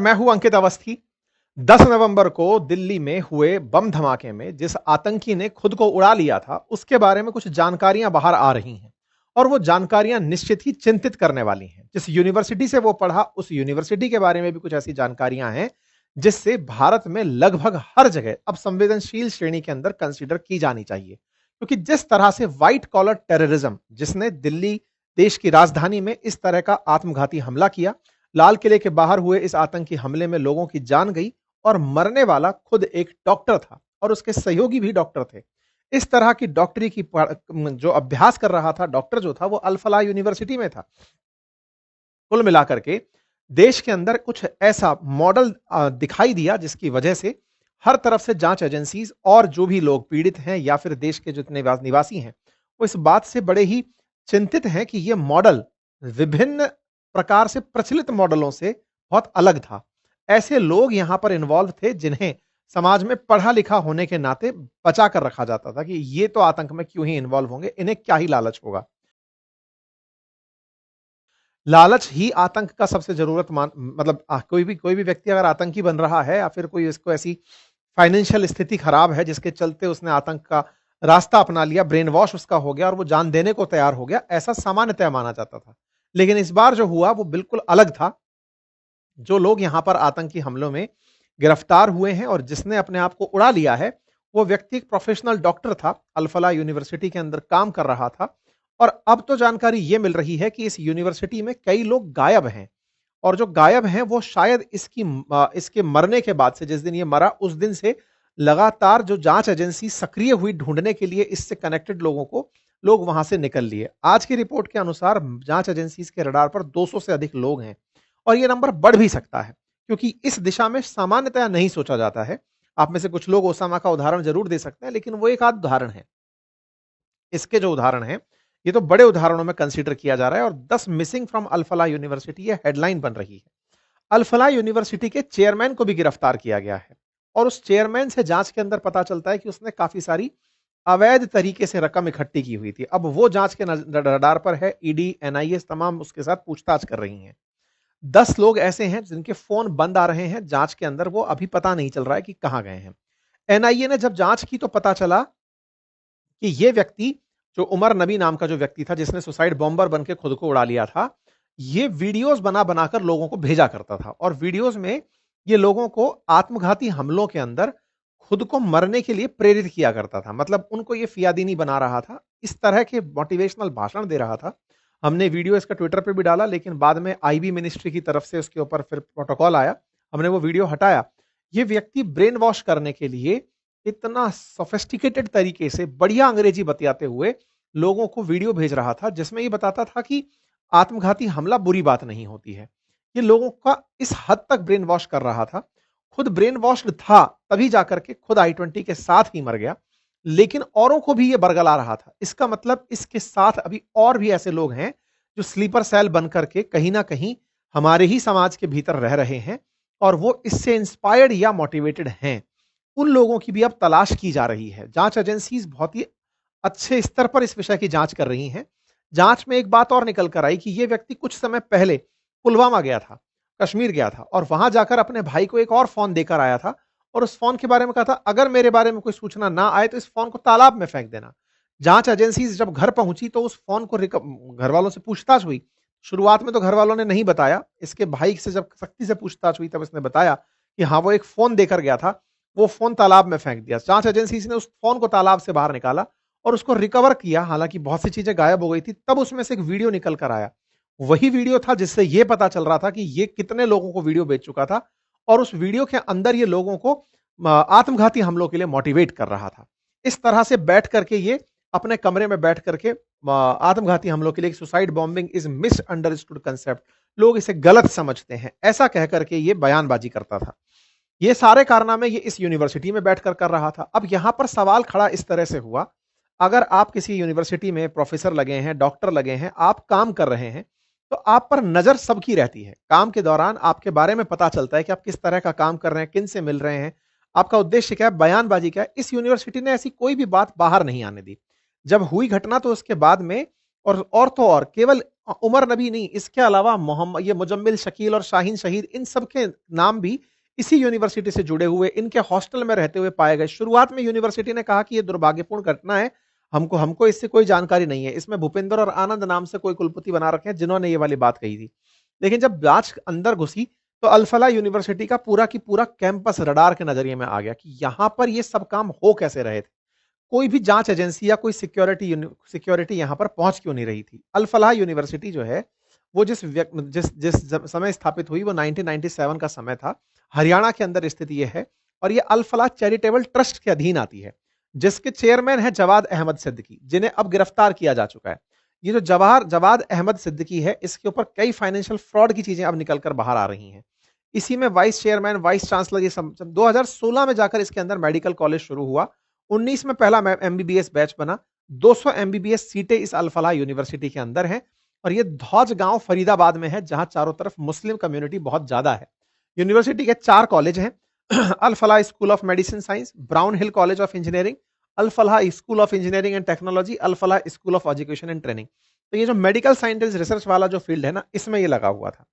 मैं हूं अंकित अवस्थी। 10 नवंबर को दिल्ली में हुए बम धमाके में जिस आतंकी ने खुद को उड़ा लिया था, उसके बारे में कुछ जानकारियां बाहर आ रही हैं और वो जानकारियां निश्चित ही चिंतित करने वाली हैं। जिस यूनिवर्सिटी से वो पढ़ा, उस यूनिवर्सिटी के बारे में भी कुछ ऐसी जानकारियां हैं जिससे भारत में लगभग हर जगह अब संवेदनशील श्रेणी के अंदर कंसीडर की जानी चाहिए। क्योंकि जिस तरह से व्हाइट कॉलर टेररिज्म, जिसने दिल्ली देश की राजधानी में इस तरह का आत्मघाती हमला किया, लाल किले के बाहर हुए इस आतंकी हमले में लोगों की जान गई और मरने वाला खुद एक डॉक्टर था और उसके सहयोगी भी डॉक्टर थे। इस तरह की डॉक्टरी की जो अभ्यास कर रहा था डॉक्टर जो था, वो अल फलाह यूनिवर्सिटी में था। कुल मिलाकर के देश के अंदर कुछ ऐसा मॉडल दिखाई दिया जिसकी वजह से हर तरफ से जांच एजेंसीज और जो भी लोग पीड़ित हैं या फिर देश के जितने निवासी हैं, वो इस बात से बड़े ही चिंतित हैं कि यह मॉडल विभिन्न प्रकार से प्रचलित मॉडलों से बहुत अलग था। ऐसे लोग यहां पर इन्वॉल्व थे जिन्हें समाज में पढ़ा लिखा होने के नाते बचा कर रखा जाता था कि ये तो आतंक में क्यों ही इन्वॉल्व होंगे, इन्हें क्या ही लालच होगा। लालच ही आतंक का सबसे जरूरतमान मतलब कोई भी व्यक्ति अगर आतंकी बन रहा है या फिर कोई इसको ऐसी फाइनेंशियल स्थिति खराब है जिसके चलते उसने आतंक का रास्ता अपना लिया, ब्रेन वॉश उसका हो गया और वो जान देने को तैयार हो गया, ऐसा सामान्यतः माना जाता था। लेकिन इस बार जो हुआ वो बिल्कुल अलग था। जो लोग यहां पर आतंकी हमलों में गिरफ्तार हुए हैं और जिसने अपने आप को उड़ा लिया है, वो व्यक्ति एक प्रोफेशनल डॉक्टर था, अल फलाह यूनिवर्सिटी के अंदर काम कर रहा था। और अब तो जानकारी ये मिल रही है कि इस यूनिवर्सिटी में कई लोग गायब हैं और जो गायब हैं वो शायद इसके मरने के बाद से, जिस दिन ये मरा उस दिन से लगातार जो जांच एजेंसी सक्रिय हुई ढूंढने के लिए इससे कनेक्टेड लोगों को, लोग वहां से निकल लिए। आज की रिपोर्ट के अनुसार जांच एजेंसी के रडार पर 200 से अधिक लोग हैं और ये नंबर बढ़ भी सकता है क्योंकि इस दिशा में सामान्यतया नहीं सोचा जाता है। आप में से कुछ लोग ओसामा का उदाहरण जरूर दे सकते हैं, लेकिन वो एक आध उदाहरण है। इसके जो उदाहरण हैं, ये तो बड़े उदाहरणों में कंसीडर किया जा रहा है और 10 missing from Al Falah university ये हेडलाइन बन रही है। अल फलाह यूनिवर्सिटी के चेयरमैन को भी गिरफ्तार किया गया है और उस चेयरमैन से जांच के अंदर पता चलता है कि उसने काफी सारी अवैध तरीके से रकम इकट्ठी की हुई थी। अब वो जांच के रडार पर है, ईडी, एनआईए तमाम उसके साथ पूछताछ कर रही हैं। 10 लोग ऐसे हैं जिनके फोन बंद आ रहे हैं जांच के अंदर, वो अभी पता नहीं चल रहा है कि कहां गए हैं। एनआईए ने जब जांच की तो पता चला कि ये व्यक्ति, जो उमर नबी नाम का जो व्यक्ति था जिसने सुसाइड बॉम्बर बन के खुद को उड़ा लिया था, ये वीडियोस बना बनाकर लोगों को भेजा करता था और वीडियोस में ये लोगों को आत्मघाती हमलों के अंदर खुद को मरने के लिए प्रेरित किया करता था। मतलब उनको ये फियादीनी बना रहा था, इस तरह के मोटिवेशनल भाषण दे रहा था। हमने वीडियो इसका ट्विटर पे भी डाला, लेकिन बाद में आईबी मिनिस्ट्री की तरफ से उसके ऊपर फिर प्रोटोकॉल आया, हमने वो वीडियो हटाया। ये व्यक्ति ब्रेन वॉश करने के लिए इतना सोफिस्टिकेटेड तरीके से बढ़िया अंग्रेजी बतियाते हुए लोगों को वीडियो भेज रहा था जिसमें ये बताता था कि आत्मघाती हमला बुरी बात नहीं होती है। ये लोगों का इस हद तक ब्रेन वॉश कर रहा था। खुद ब्रेन वॉश्ड था, तभी जाकर के खुद I-20 के साथ ही मर गया, लेकिन औरों को भी ये बरगला रहा था। इसका मतलब इसके साथ अभी और भी ऐसे लोग हैं जो स्लीपर सेल बन करके कहीं ना कहीं हमारे ही समाज के भीतर रह रहे हैं और वो इससे इंस्पायर्ड या मोटिवेटेड हैं। उन लोगों की भी अब तलाश की जा रही है। जांच एजेंसीज बहुत ही अच्छे स्तर पर इस विषय की जांच कर रही हैं। जांच में एक बात और निकल कर आई कि यह व्यक्ति कुछ समय पहले पुलवामा गया था, कश्मीर गया था और वहां जाकर अपने भाई को एक और फोन देकर आया था और उस फोन के बारे में कहा था, अगर मेरे बारे में कोई सूचना ना आए तो इस फोन को तालाब में फेंक देना। जांच एजेंसी जब घर पहुंची तो उस फोन को घर वालों से पूछताछ हुई। शुरुआत में तो घर वालों ने नहीं बताया, इसके भाई से जब सख्ती से पूछताछ हुई तब इसने बताया कि हाँ, वो एक फोन देकर गया था, वो फोन तालाब में फेंक दिया। जांच एजेंसी ने उस फोन को तालाब से बाहर निकाला और उसको रिकवर किया, हालांकि बहुत सी चीजें गायब हो गई थी। तब उसमें से एक वीडियो निकल कर आया, वही वीडियो था जिससे यह पता चल रहा था कि ये कितने लोगों को वीडियो बेच चुका था और उस वीडियो के अंदर ये लोगों को आत्मघाती हमलों के लिए मोटिवेट कर रहा था। इस तरह से बैठ करके ये अपने कमरे में बैठ करके आत्मघाती हमलों के लिए, suicide bombing is miss understood concept, लोग इसे गलत समझते हैं, ऐसा कह करके ये बयानबाजी करता था। ये सारे कारनामे ये इस यूनिवर्सिटी में बैठकर कर रहा था। अब यहां पर सवाल खड़ा इस तरह से हुआ, अगर आप किसी यूनिवर्सिटी में प्रोफेसर लगे हैं, डॉक्टर लगे हैं, आप काम कर रहे हैं, तो आप पर नजर सबकी रहती है। काम के दौरान आपके बारे में पता चलता है कि आप किस तरह का काम कर रहे हैं, किन से मिल रहे हैं, आपका उद्देश्य क्या है, बयानबाजी क्या है। इस यूनिवर्सिटी ने ऐसी कोई भी बात बाहर नहीं आने दी। जब हुई घटना तो उसके बाद में और तो और केवल उमर नबी नहीं, इसके अलावा मोहम्मद, ये मुजम्मिल, शकील और शाहीन शहीद, इन सब के नाम भी इसी यूनिवर्सिटी से जुड़े हुए, इनके हॉस्टल में रहते हुए पाए गए। शुरुआत में यूनिवर्सिटी ने कहा कि यह दुर्भाग्यपूर्ण घटना है, हमको हमको इससे कोई जानकारी नहीं है, इसमें भूपेंद्र और आनंद नाम से कोई कुलपति बना रखे हैं जिन्होंने ये वाली बात कही थी। लेकिन जब जांच अंदर घुसी तो अल-फलाह यूनिवर्सिटी का पूरा की पूरा कैंपस रडार के नजरिए में आ गया कि यहां पर ये सब काम हो कैसे रहे थे। कोई भी जांच एजेंसी या कोई सिक्योरिटी यहां पर पहुंच क्यों नहीं रही थी। अल फलाह यूनिवर्सिटी जो है वो जिस समय स्थापित हुई वो 1997 का समय था। हरियाणा के अंदर स्थित ये है और ये अल फलाह चैरिटेबल ट्रस्ट के अधीन आती है, जिसके चेयरमैन है जवाद अहमद सिद्दीकी, जिन्हें अब गिरफ्तार किया जा चुका है। ये जो जवाद अहमद सिद्दीकी है, इसके ऊपर कई फाइनेंशियल फ्रॉड की चीजें अब निकलकर बाहर आ रही हैं। इसी में वाइस चेयरमैन, वाइस चांसलर, ये 2016 में जाकर इसके अंदर मेडिकल कॉलेज शुरू हुआ। 19 में पहला एमबीबीएस बैच बना। 200 एमबीबीएस सीटें इस अल फलाह यूनिवर्सिटी के अंदर हैं और ये धौज गांव फरीदाबाद में है, जहां चारों तरफ मुस्लिम कम्युनिटी बहुत ज्यादा है। यूनिवर्सिटी के 4 कॉलेज हैं, Al Falah school of medicine science, Brown Hill college of engineering, Al Falah school of engineering and technology, Al Falah school of education and training. तो ये जो मेडिकल साइंटिस्ट रिसर्च वाला जो फील्ड है ना, इसमें ये लगा हुआ था।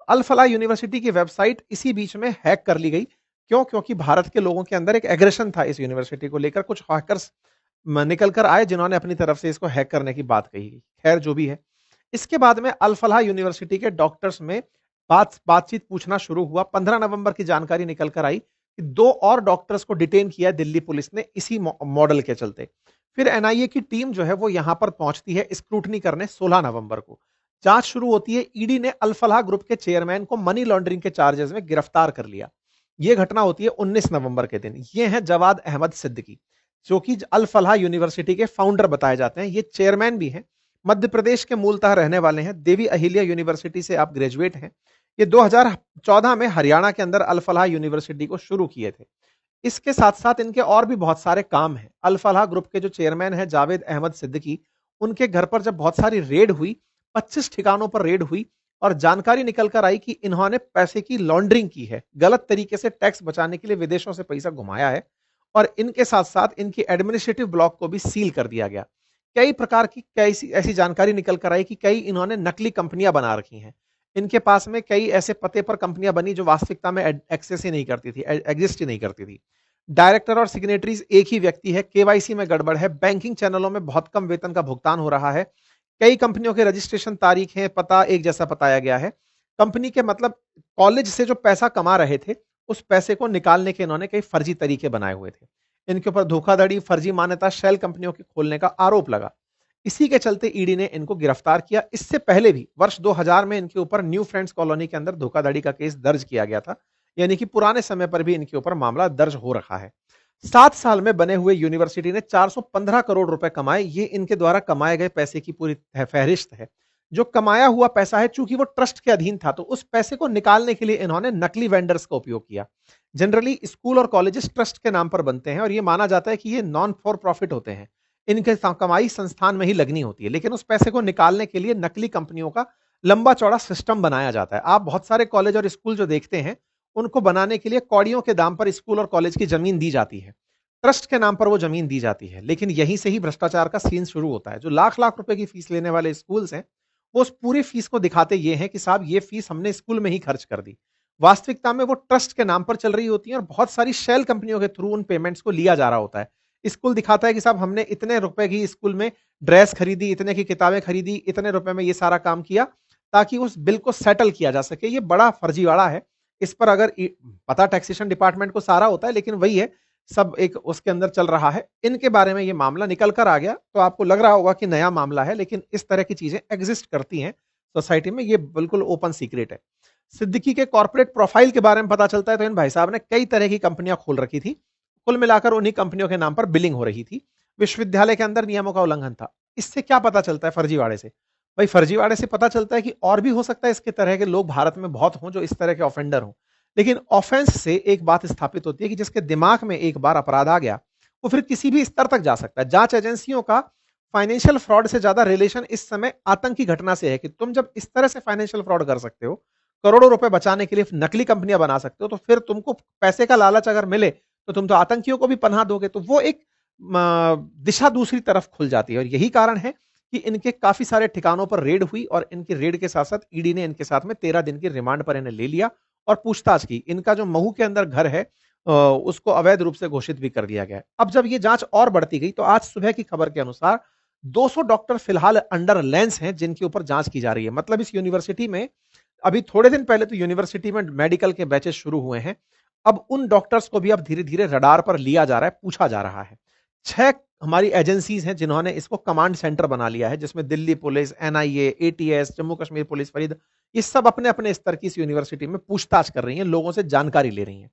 अल फलाह यूनिवर्सिटी की वेबसाइट इसी बीच में हैक कर ली गई। क्यों? क्योंकि भारत के लोगों के अंदर एक एग्रेशन था इस यूनिवर्सिटी को लेकर। कुछ हैकर्स निकल कर आए जिन्होंने अपनी तरफ से इसको हैक करने की बात कही। खैर जो भी है, इसके बाद में अल फलाह यूनिवर्सिटी के डॉक्टर्स में बातचीत पूछना शुरू हुआ। 15 नवंबर की जानकारी निकल कर आई कि 2 और डॉक्टर्स को डिटेन किया दिल्ली पुलिस ने इसी मॉडल के चलते। फिर एनआईए की टीम जो है वो यहां पर पहुंचती है स्क्रूटनी करने 16 नवंबर को। जांच शुरू होती है। ईडी ने अल फलाह ग्रुप के चेयरमैन को मनी लॉन्ड्रिंग के चार्जेस में गिरफ्तार कर लिया। यह घटना होती है 19 नवंबर के दिन। ये है जवाद अहमद सिद्दीकी, जो कि अल फलाह यूनिवर्सिटी के फाउंडर बताए जाते हैं। ये चेयरमैन भी हैं। मध्य प्रदेश के मूलतः रहने वाले हैं। देवी अहिल्या यूनिवर्सिटी से आप ग्रेजुएट हैं। ये 2014 में हरियाणा के अंदर अल फलाह यूनिवर्सिटी को शुरू किए थे। इसके साथ साथ इनके और भी बहुत सारे काम हैं। अल फलाह ग्रुप के जो चेयरमैन हैं जावेद अहमद सिद्दीकी, उनके घर पर जब बहुत सारी रेड हुई, 25 ठिकानों पर रेड हुई और जानकारी निकल कर आई कि इन्होंने पैसे की लॉन्ड्रिंग की है, गलत तरीके से टैक्स बचाने के लिए विदेशों से पैसा घुमाया है और इनके साथ साथ इनकी एडमिनिस्ट्रेटिव ब्लॉक को भी सील कर दिया गया। कई प्रकार की ऐसी जानकारी निकल कर आई कि कई इन्होंने नकली कंपनियां बना रखी हैं। इनके पास में कई ऐसे पते पर कंपनियां बनी जो वास्तविकता में एक्सेस ही नहीं करती थी, एग्जिस्ट ही नहीं करती थी। डायरेक्टर और सिग्नेटरीज एक ही व्यक्ति है। केवाईसी में गड़बड़ है। बैंकिंग चैनलों में बहुत कम वेतन का भुगतान हो रहा है। कई कंपनियों के रजिस्ट्रेशन तारीख है, पता एक जैसा बताया गया है। कंपनी के मतलब कॉलेज से जो पैसा कमा रहे थे, उस पैसे को निकालने के इन्होंने कई फर्जी तरीके बनाए हुए थे। इनके ऊपर धोखाधड़ी, फर्जी मान्यता, शेल कंपनियों के खोलने का आरोप लगा। इसी के चलते ईडी ने इनको गिरफ्तार किया। इससे पहले भी वर्ष 2000 में इनके ऊपर न्यू फ्रेंड्स कॉलोनी के अंदर धोखाधड़ी का केस दर्ज किया गया था। यानी कि पुराने समय पर भी इनके ऊपर मामला दर्ज हो रखा है। 7 साल में बने हुए यूनिवर्सिटी ने 415 करोड़ रुपए कमाए। ये इनके द्वारा कमाए गए पैसे की पूरी फहरिस्त है। जो कमाया हुआ पैसा है, चूंकि वो ट्रस्ट के अधीन था, तो उस पैसे को निकालने के लिए इन्होंने नकली वेंडर्स का उपयोग किया। जनरली स्कूल और कॉलेजेस ट्रस्ट के नाम पर बनते हैं और ये माना जाता है कि ये नॉन फॉर प्रॉफिट होते हैं। इनके कमाई संस्थान में ही लगनी होती है, लेकिन उस पैसे को निकालने के लिए नकली कंपनियों का लंबा चौड़ा सिस्टम बनाया जाता है। आप बहुत सारे कॉलेज और स्कूल जो देखते हैं, उनको बनाने के लिए कौड़ियों के दाम पर स्कूल और कॉलेज की जमीन दी जाती है। ट्रस्ट के नाम पर वो जमीन दी जाती है, लेकिन यहीं से ही भ्रष्टाचार का सीन शुरू होता है। जो लाख लाख रुपए की फीस लेने वाले स्कूल्स हैं, वो उस पूरी फीस को दिखाते ये हैं कि साहब ये फीस हमने स्कूल में ही खर्च कर दी। वास्तविकता में वो ट्रस्ट के नाम पर चल रही होती है और बहुत सारी शेल कंपनियों के थ्रू उन पेमेंट्स को लिया जा रहा होता है। स्कूल दिखाता है कि साहब हमने इतने रुपए की स्कूल में ड्रेस खरीदी, इतने की किताबें खरीदी, इतने रुपए में ये सारा काम किया, ताकि उस बिल को सेटल किया जा सके। ये बड़ा फर्जीवाड़ा है। इस पर अगर पता टैक्सेशन डिपार्टमेंट को सारा होता है, लेकिन वही है, सब एक उसके अंदर चल रहा है। इनके बारे में ये मामला निकल कर आ गया तो आपको लग रहा होगा कि नया मामला है, लेकिन इस तरह की चीजें एग्जिस्ट करती हैं सोसाइटी में। ये बिल्कुल ओपन सीक्रेट है। सिद्दीकी के कॉर्पोरेट प्रोफाइल के बारे में पता चलता है तो इन भाई साहब ने कई तरह की कंपनियां खोल रखी थी। कुल मिलाकर उन्हीं कंपनियों के नाम पर बिलिंग हो रही थी। विश्वविद्यालय के अंदर नियमों का उल्लंघन था। इससे क्या पता चलता है फर्जीवाड़े से? भाई फर्जीवाड़े से पता चलता है कि और भी हो सकता है इसके तरह के लोग भारत में बहुत हों जो इस तरह के ऑफेंडर हों। लेकिन ऑफेंस से एक बात स्थापित होती है कि जिसके दिमाग में एक बार अपराध आ गया, वो फिर किसी भी स्तर तक जा सकता है। जांच एजेंसियों का फाइनेंशियल फ्रॉड से ज्यादा रिलेशन इस समय आतंकी घटना से है कि तुम जब इस तरह से फाइनेंशियल फ्रॉड कर सकते हो, करोड़ों रुपए बचाने के लिए नकली कंपनियां बना सकते हो, तो फिर तुमको पैसे का लालच अगर मिले तो तुम तो आतंकियों को भी पनाह दोगे। तो वो एक दिशा दूसरी तरफ खुल जाती है और यही कारण है कि इनके काफी सारे ठिकानों पर रेड हुई और इनकी रेड के साथ साथ ईडी ने इनके साथ में 13 दिन की रिमांड पर इन्हें ले लिया और पूछताछ की। इनका जो महू के अंदर घर है उसको अवैध रूप से घोषित भी कर दिया गया है। अब जब ये जांच और बढ़ती गई तो आज सुबह की खबर के अनुसार 200 डॉक्टर फिलहाल अंडर लेंस हैं जिनके ऊपर जांच की जा रही है। मतलब इस यूनिवर्सिटी में अभी थोड़े दिन पहले तो यूनिवर्सिटी में मेडिकल के बैचेस शुरू हुए हैं। अब उन डॉक्टर्स को भी अब धीरे धीरे रडार पर लिया जा रहा है, पूछा जा रहा है। 6 हमारी एजेंसीज हैं जिन्होंने इसको कमांड सेंटर बना लिया है, जिसमें Delhi police, NIA, ATS, Jammu Kashmir police, Farid, ये सब अपने अपने स्तर की इस यूनिवर्सिटी में पूछताछ कर रही हैं, लोगों से जानकारी ले रही हैं।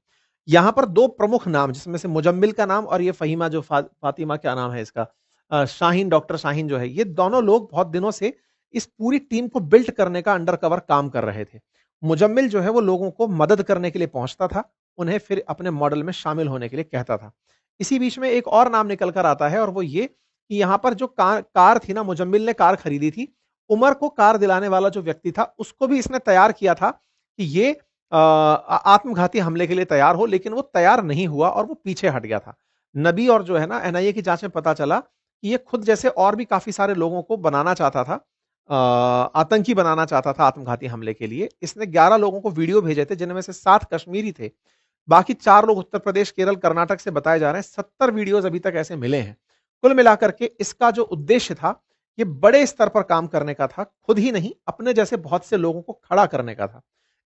यहां पर 2 प्रमुख नाम, जिसमें से मुजम्मिल का नाम और ये फहीमा जो फातिमा, क्या नाम है इसका, शाहीन, डॉक्टर शाहीन जो है, ये दोनों लोग बहुत दिनों से इस पूरी टीम को बिल्ड करने का अंडरकवर काम कर रहे थे। मुजम्मिल जो है वो लोगों को मदद करने के लिए पहुंचता था, उन्हें फिर अपने मॉडल में शामिल होने के लिए कहता था। इसी बीच में एक और नाम निकल कर आता है और वो ये कि यहाँ पर जो कार थी ना, मुजम्मिल ने कार खरीदी थी, उमर को कार दिलाने वाला जो व्यक्ति था उसको भी इसने तैयार किया था कि ये आत्मघाती हमले के लिए तैयार हो, लेकिन वो तैयार नहीं हुआ और वो पीछे हट गया था। नबी और जो है ना, एनआईए की जांच में पता चला कि ये खुद जैसे और भी काफी सारे लोगों को बनाना चाहता था, आतंकी बनाना चाहता था आत्मघाती हमले के लिए। इसने 11 लोगों को वीडियो भेजे थे जिनमें से 7 कश्मीरी थे, बाकी 4 लोग उत्तर प्रदेश, केरल, कर्नाटक से बताए जा रहे हैं। 70 वीडियोस अभी तक ऐसे मिले हैं। कुल मिलाकर के इसका जो उद्देश्य था, ये बड़े स्तर पर काम करने का था, खुद ही नहीं अपने जैसे बहुत से लोगों को खड़ा करने का था।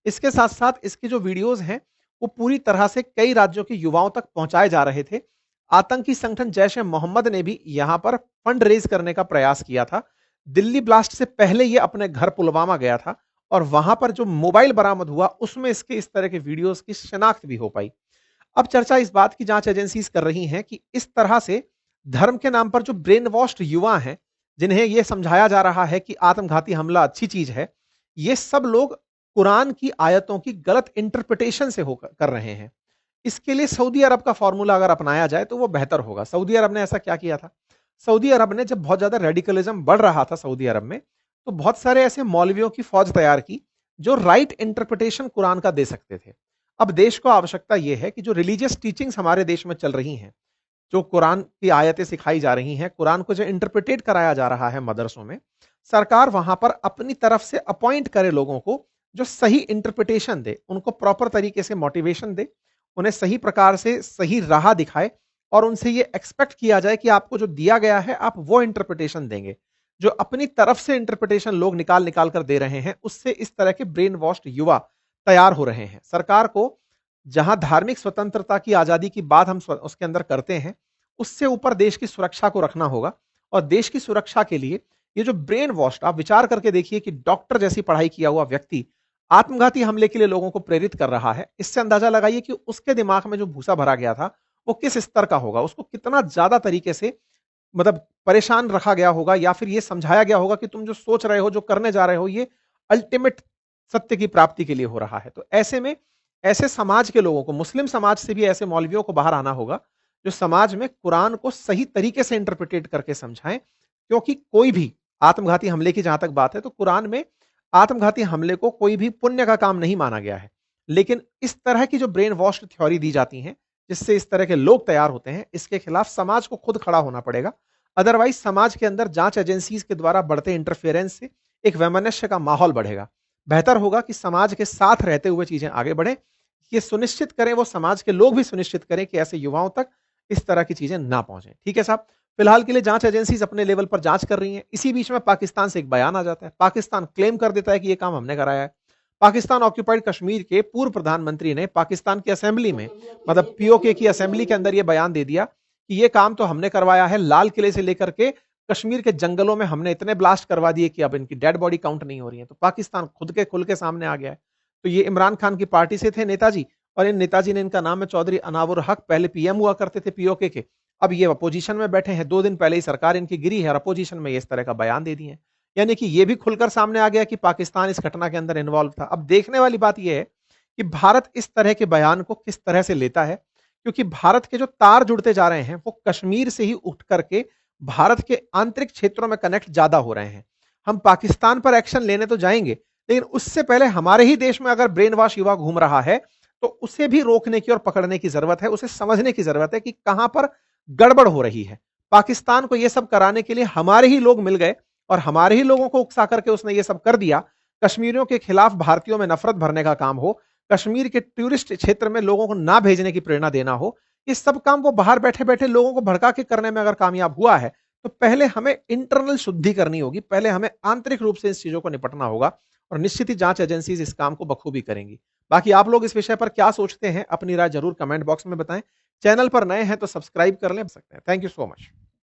इसके साथ साथ इसके जो वीडियोस हैं वो पूरी तरह से कई राज्यों के युवाओं तक पहुंचाए जा रहे थे। आतंकी संगठन जैश ए मोहम्मद ने भी यहां पर फंड रेज करने का प्रयास किया था। दिल्ली ब्लास्ट से पहले ये अपने घर पुलवामा गया था और वहां पर जो मोबाइल बरामद हुआ उसमें इसके इस तरह के वीडियोस की शिनाख्त भी हो पाई। अब चर्चा इस बात की जांच एजेंसीज कर रही हैं कि इस तरह से धर्म के नाम पर जो ब्रेन वॉश्ड युवा हैं, जिन्हें यह समझाया जा रहा है कि आत्मघाती हमला अच्छी चीज है, ये सब लोग कुरान की आयतों की गलत इंटरप्रिटेशन से होकर कर रहे हैं। इसके लिए सऊदी अरब का फॉर्मूला अगर अपनाया जाए तो वो बेहतर होगा। सऊदी अरब ने ऐसा क्या किया था? सऊदी अरब ने जब बहुत ज्यादा रेडिकलिज्म बढ़ रहा था सऊदी अरब में, तो बहुत सारे ऐसे मौलवियों की फौज तैयार की जो राइट इंटरप्रिटेशन कुरान का दे सकते थे। अब देश को आवश्यकता यह है कि जो रिलीजियस टीचिंग्स हमारे देश में चल रही हैं, जो कुरान की आयतें सिखाई जा रही हैं, कुरान को जो इंटरप्रिटेट कराया जा रहा है मदरसों में, सरकार वहां पर अपनी तरफ से अपॉइंट करे लोगों को जो सही इंटरप्रिटेशन दे, उनको प्रॉपर तरीके से मोटिवेशन दे, उन्हें सही प्रकार से सही राह दिखाए और उनसे ये एक्सपेक्ट किया जाए कि आपको जो दिया गया है आप वो इंटरप्रिटेशन देंगे। जो अपनी तरफ से इंटरप्रिटेशन लोग निकाल निकाल कर दे रहे हैं, उससे इस तरह के ब्रेन वॉश्ड युवा तैयार हो रहे हैं। सरकार को जहां धार्मिक स्वतंत्रता की आजादी की बात हम उसके अंदर करते हैं, उससे ऊपर देश की सुरक्षा को रखना होगा। और देश की सुरक्षा के लिए ये जो ब्रेन वॉश्ड, आप विचार करके देखिए कि डॉक्टर जैसी पढ़ाई किया हुआ व्यक्ति आत्मघाती हमले के लिए लोगों को प्रेरित कर रहा है, इससे अंदाजा लगाइए कि उसके दिमाग में जो भूसा भरा गया था वो किस स्तर का होगा, उसको कितना ज्यादा तरीके से मतलब परेशान रखा गया होगा, या फिर ये समझाया गया होगा कि तुम जो सोच रहे हो, जो करने जा रहे हो, ये अल्टीमेट सत्य की प्राप्ति के लिए हो रहा है। तो ऐसे में ऐसे समाज के लोगों को, मुस्लिम समाज से भी ऐसे मौलवियों को बाहर आना होगा जो समाज में कुरान को सही तरीके से इंटरप्रिटेट करके समझाएं। क्योंकि कोई भी आत्मघाती हमले की जहां तक बात है तो कुरान में आत्मघाती हमले को कोई भी पुण्य का काम नहीं माना गया है, लेकिन इस तरह की जो ब्रेन वॉश थ्योरी दी जाती है जिससे इस तरह के लोग तैयार होते हैं, इसके खिलाफ समाज को खुद खड़ा होना पड़ेगा। अदरवाइज समाज के अंदर जांच एजेंसीज के द्वारा बढ़ते इंटरफेरेंस से एक वैमनस्य का माहौल बढ़ेगा। बेहतर होगा कि समाज के साथ रहते हुए चीजें आगे बढ़े, ये सुनिश्चित करें, वो समाज के लोग भी सुनिश्चित करें कि ऐसे युवाओं तक इस तरह की चीजें ना पहुंचे। ठीक है साहब, फिलहाल के लिए जांच एजेंसीज अपने लेवल पर जांच कर रही हैं। इसी बीच में पाकिस्तान से एक बयान आ जाता है। पाकिस्तान क्लेम कर देता है कि यह काम हमने कराया है। पाकिस्तान ऑक्यूपाइड कश्मीर के पूर्व प्रधानमंत्री ने पाकिस्तान की असेंबली में, मतलब पीओके की असेंबली के अंदर यह बयान दे दिया कि यह काम तो हमने करवाया है। लाल किले से लेकर के कश्मीर के जंगलों में हमने इतने ब्लास्ट करवा दिए कि अब इनकी डेड बॉडी काउंट नहीं हो रही है। तो पाकिस्तान खुद के खुल के सामने आ गया है। तो ये इमरान खान की पार्टी से थे नेताजी, और इन नेताजी ने, इनका नाम है चौधरी अनावुर हक, पहले पीएम हुआ करते थे पीओके के, अब ये अपोजिशन में बैठे हैं। 2 दिन पहले ही सरकार इनकी गिरी है और अपोजिशन में इस तरह का बयान दे दिए। यानी कि ये भी खुलकर सामने आ गया कि पाकिस्तान इस घटना के अंदर इन्वॉल्व था। अब देखने वाली बात यह है कि भारत इस तरह के बयान को किस तरह से लेता है, क्योंकि भारत के जो तार जुड़ते जा रहे हैं वो कश्मीर से ही उठ करके भारत के आंतरिक क्षेत्रों में कनेक्ट ज्यादा हो रहे हैं। हम पाकिस्तान पर एक्शन लेने तो जाएंगे, लेकिन उससे पहले हमारे ही देश में अगर ब्रेन वॉश युवा घूम रहा है तो उसे भी रोकने की और पकड़ने की जरूरत है, उसे समझने की जरूरत है कि कहां पर गड़बड़ हो रही है। पाकिस्तान को यह सब कराने के लिए हमारे ही लोग मिल गए और हमारे ही लोगों को उकसा करके उसने ये सब कर दिया, कश्मीरियों के खिलाफ भारतीयों में नफरत भरने का काम हो, कश्मीर के टूरिस्ट क्षेत्र में लोगों को ना भेजने की प्रेरणा देना हो, इस सब काम वो बाहर बैठे बैठे लोगों को भड़का के करने में अगर कामयाब हुआ है, तो पहले हमें इंटरनल शुद्धि करनी होगी, पहले हमें आंतरिक रूप से इस चीजों को निपटना होगा और निश्चित ही जांच एजेंसी इस काम को बखूबी करेंगी। बाकी आप लोग इस विषय पर क्या सोचते हैं, अपनी राय जरूर कमेंट बॉक्स में बताएं। चैनल पर नए हैं तो सब्सक्राइब कर लें सकते हैं। Thank you so much.